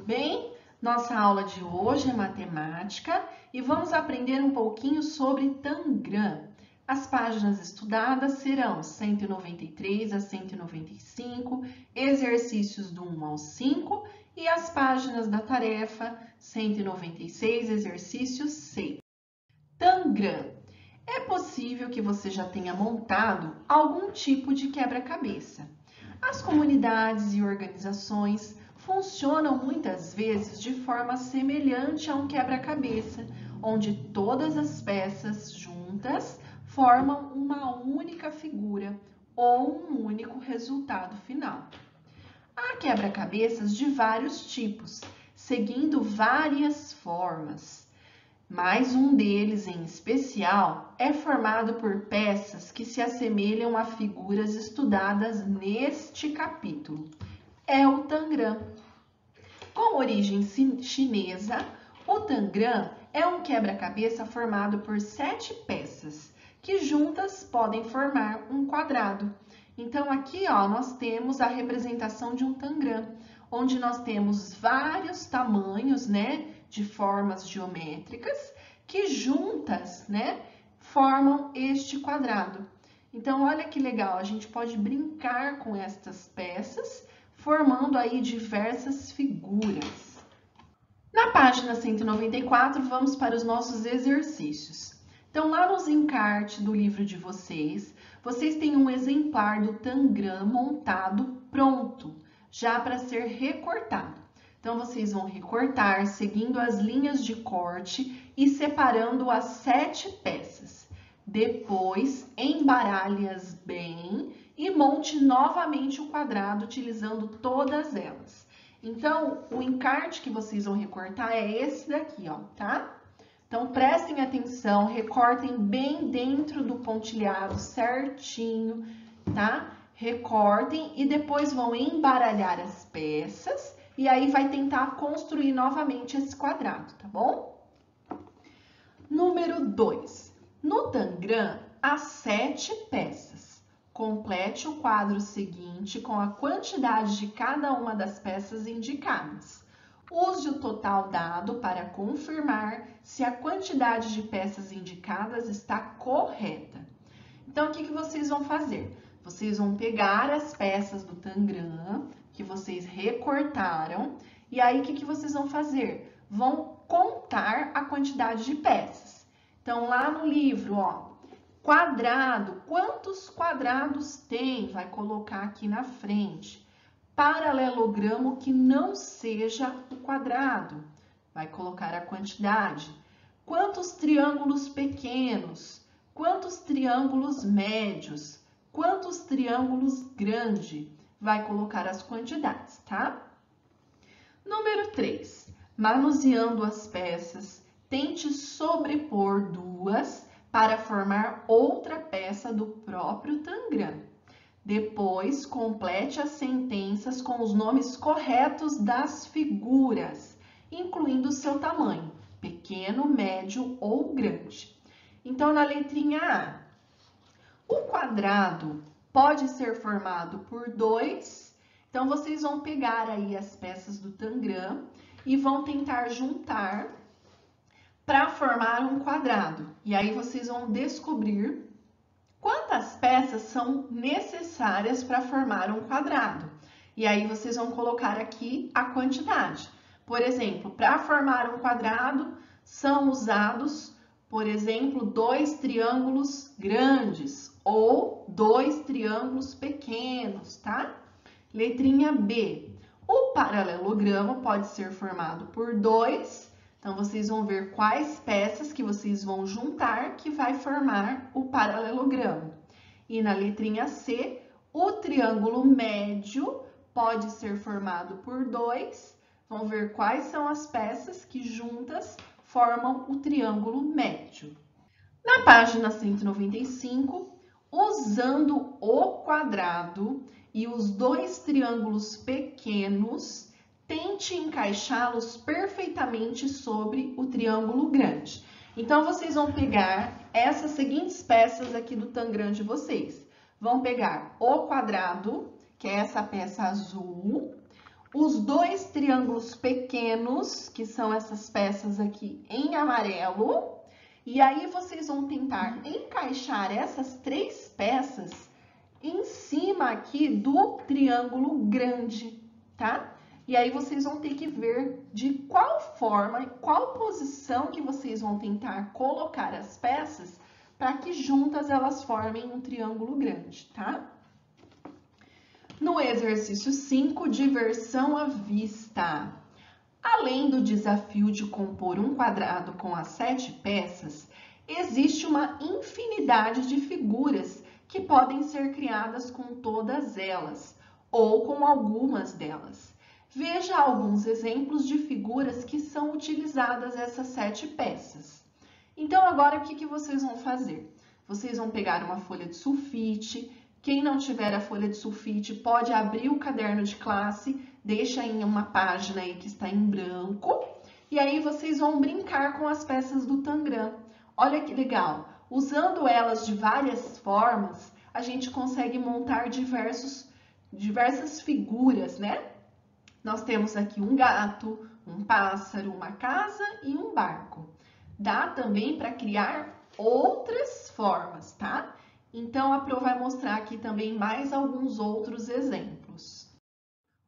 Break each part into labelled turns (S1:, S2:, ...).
S1: bem? Nossa aula de hoje é matemática e vamos aprender um pouquinho sobre Tangram. As páginas estudadas serão 193 a 195, exercícios do 1 ao 5 e as páginas da tarefa 196, exercício 6. Tangram. É possível que você já tenha montado algum tipo de quebra-cabeça. As comunidades e organizações funcionam muitas vezes de forma semelhante a um quebra-cabeça, onde todas as peças juntas formam uma única figura ou um único resultado final. Há quebra-cabeças de vários tipos, seguindo várias formas. Mas um deles, em especial, é formado por peças que se assemelham a figuras estudadas neste capítulo. É o Tangram. Com origem chinesa, o Tangram é um quebra-cabeça formado por 7 peças, que juntas podem formar um quadrado. Então, aqui nós temos a representação de um Tangram, onde nós temos vários tamanhos, de formas geométricas que juntas, formam este quadrado. Então, olha que legal, a gente pode brincar com estas peças, formando aí diversas figuras. Na página 194, vamos para os nossos exercícios. Então, lá nos encartes do livro de vocês têm um exemplar do Tangram montado pronto, já para ser recortado. Então, vocês vão recortar seguindo as linhas de corte e separando as 7 peças. Depois, embaralhe-as bem e monte novamente o quadrado utilizando todas elas. Então, o encarte que vocês vão recortar é esse daqui, tá? Então, prestem atenção, recortem bem dentro do pontilhado certinho, tá? Recortem e depois vão embaralhar as peças e aí vai tentar construir novamente esse quadrado, tá bom? Número 2. No Tangram, há 7 peças. Complete o quadro seguinte com a quantidade de cada uma das peças indicadas. Use o total dado para confirmar se a quantidade de peças indicadas está correta. Então, o que vocês vão fazer? Vocês vão pegar as peças do Tangram que vocês recortaram e aí o que vocês vão fazer? Vão contar a quantidade de peças. Então, lá no livro, quadrado, quantos quadrados tem? Vai colocar aqui na frente. Paralelogramo que não seja o quadrado, vai colocar a quantidade. Quantos triângulos pequenos? Quantos triângulos médios? Quantos triângulos grandes? Vai colocar as quantidades, tá? Número 3. Manuseando as peças, tente sobrepor duas para formar outra peça do próprio Tangram. Depois, complete as sentenças com os nomes corretos das figuras, incluindo o seu tamanho, pequeno, médio ou grande. Então, na letrinha A, o quadrado pode ser formado por 2. Então, vocês vão pegar aí as peças do Tangram e vão tentar juntar para formar um quadrado. E aí, vocês vão descobrir quantas peças são necessárias para formar um quadrado. E aí, vocês vão colocar aqui a quantidade. Por exemplo, para formar um quadrado, são usados, por exemplo, 2 triângulos grandes ou 2 triângulos pequenos, tá? Letrinha B. O paralelogramo pode ser formado por 2. Então, vocês vão ver quais peças que vocês vão juntar que vai formar o paralelogramo. E na letrinha C, o triângulo médio pode ser formado por 2. Vão ver quais são as peças que juntas formam o triângulo médio. Na página 195, usando o quadrado e os 2 triângulos pequenos, tente encaixá-los perfeitamente sobre o triângulo grande. Então, vocês vão pegar essas seguintes peças aqui do Tangram de vocês. Vão pegar o quadrado, que é essa peça azul, os dois triângulos pequenos, que são essas peças aqui em amarelo, e aí vocês vão tentar encaixar essas 3 peças em cima aqui do triângulo grande, tá? E aí vocês vão ter que ver de qual forma, qual posição que vocês vão tentar colocar as peças para que juntas elas formem um triângulo grande, tá? No exercício 5, diversão à vista. Além do desafio de compor um quadrado com as 7 peças, existe uma infinidade de figuras que podem ser criadas com todas elas, ou com algumas delas. Veja alguns exemplos de figuras que são utilizadas essas 7 peças. Então, agora o que vocês vão fazer? Vocês vão pegar uma folha de sulfite. Quem não tiver a folha de sulfite pode abrir o caderno de classe, deixa em uma página aí que está em branco, e aí vocês vão brincar com as peças do Tangram. Olha que legal! Usando elas de várias formas, a gente consegue montar diversas figuras, né? Nós temos aqui um gato, um pássaro, uma casa e um barco. Dá também para criar outras formas, tá? Então, a Pro vai mostrar aqui também mais alguns outros exemplos.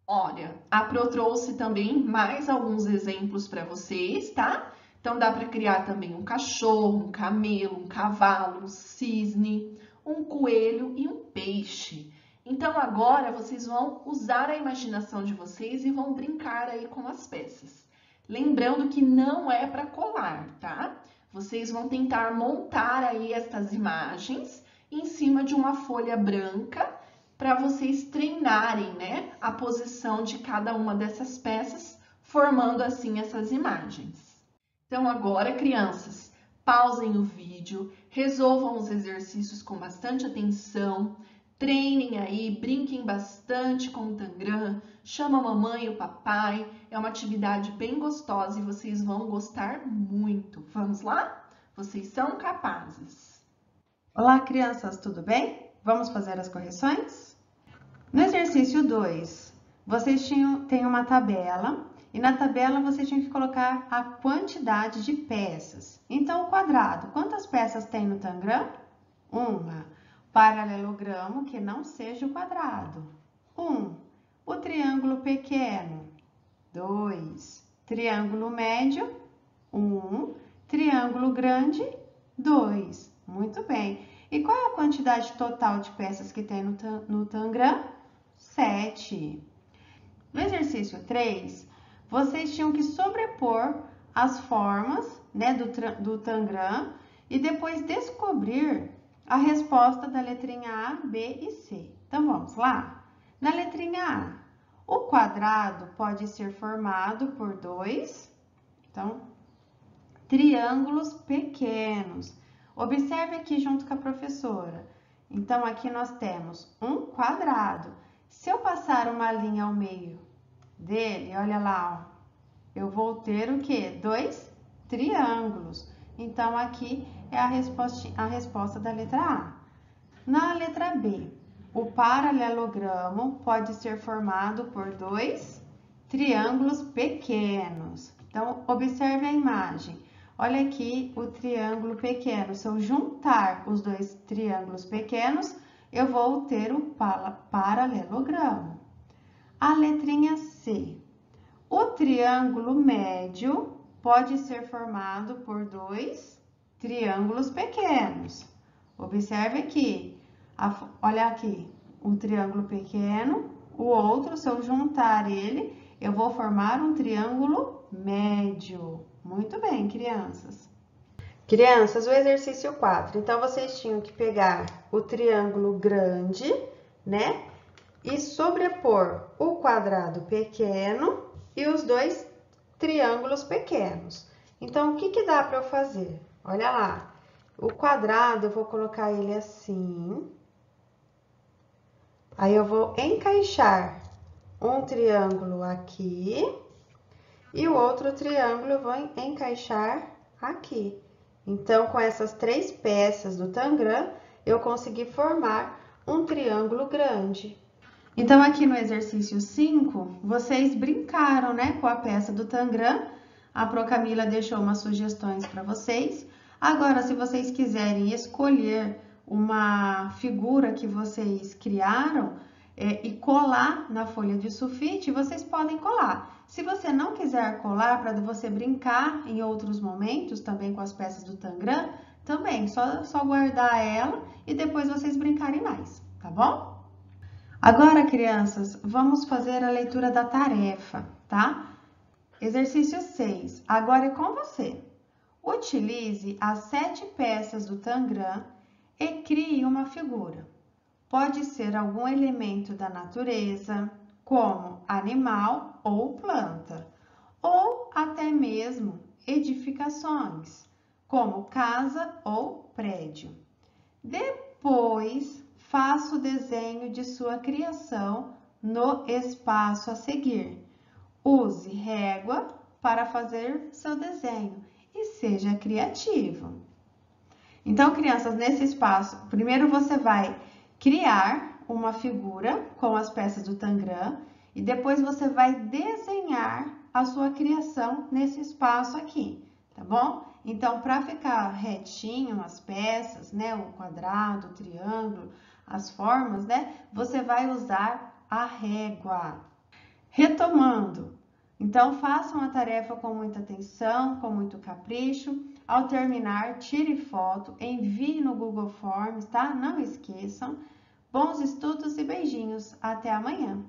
S1: Olha, a Pro trouxe também mais alguns exemplos para vocês, tá? Então, dá para criar também um cachorro, um camelo, um cavalo, um cisne, um coelho e um peixe. Então, agora vocês vão usar a imaginação de vocês e vão brincar aí com as peças. Lembrando que não é para colar, tá? Vocês vão tentar montar aí estas imagens em cima de uma folha branca para vocês treinarem, né, a posição de cada uma dessas peças, formando assim essas imagens. Então agora, crianças, pausem o vídeo, resolvam os exercícios com bastante atenção, treinem aí, brinquem bastante com o Tangram, chama a mamãe e o papai, é uma atividade bem gostosa e vocês vão gostar muito. Vamos lá? Vocês são capazes!
S2: Olá, crianças, tudo bem? Vamos fazer as correções? No exercício 2, vocês têm uma tabela e na tabela vocês tinham que colocar a quantidade de peças. Então, o quadrado, quantas peças tem no Tangram? 1. Paralelogramo que não seja o quadrado. 1. O triângulo pequeno. 2. Triângulo médio. 1. Triângulo grande. 2. Muito bem. E qual é a quantidade total de peças que tem no Tangram? 7. No exercício 3, vocês tinham que sobrepor as formas, né, do Tangram e depois descobrir a resposta da letrinha A, B e C. Então, vamos lá? Na letrinha A, o quadrado pode ser formado por 2, então, triângulos pequenos. Observe aqui junto com a professora. Então, aqui nós temos um quadrado. Se eu passar uma linha ao meio dele, olha lá, ó, eu vou ter o quê? 2 triângulos. Então, aqui é a resposta da letra A. Na letra B, o paralelogramo pode ser formado por 2 triângulos pequenos. Então, observe a imagem. Olha aqui o triângulo pequeno. Se eu juntar os 2 triângulos pequenos, eu vou ter o paralelogramo. A letrinha C. O triângulo médio pode ser formado por 2 triângulos pequenos. Observe aqui. Olha aqui, um triângulo pequeno, o outro, se eu juntar ele, eu vou formar um triângulo médio. Muito bem, crianças. Crianças, o exercício 4. Então, vocês tinham que pegar o triângulo grande, né? E sobrepor o quadrado pequeno e os 2 triângulos pequenos. Então, o que dá para eu fazer? Olha lá. O quadrado, eu vou colocar ele assim. Aí, eu vou encaixar um triângulo aqui. E o outro triângulo eu vou encaixar aqui. Então, com essas 3 peças do Tangram, eu consegui formar um triângulo grande. Então, aqui no exercício 5, vocês brincaram, né, com a peça do Tangram. A Procamila deixou umas sugestões para vocês. Agora, se vocês quiserem escolher uma figura que vocês criaram e colar na folha de sulfite, vocês podem colar. Se você não quiser colar, para você brincar em outros momentos, também com as peças do Tangram, também, só guardar ela e depois vocês brincarem mais, tá bom? Agora, crianças, vamos fazer a leitura da tarefa, tá? Exercício 6. Agora é com você. Utilize as 7 peças do Tangram e crie uma figura. Pode ser algum elemento da natureza, como animal ou planta, ou até mesmo edificações, como casa ou prédio. Depois, faça o desenho de sua criação no espaço a seguir. Use régua para fazer seu desenho e seja criativo. Então, crianças, nesse espaço, primeiro você vai criar uma figura com as peças do Tangram e depois você vai desenhar a sua criação nesse espaço aqui, tá bom? Então, para ficar retinho as peças, né, o quadrado, o triângulo, as formas, né, você vai usar a régua. Retomando, então façam a tarefa com muita atenção, com muito capricho. Ao terminar, tire foto, envie no Google Forms, tá? Não esqueçam. Bons estudos e beijinhos. Até amanhã!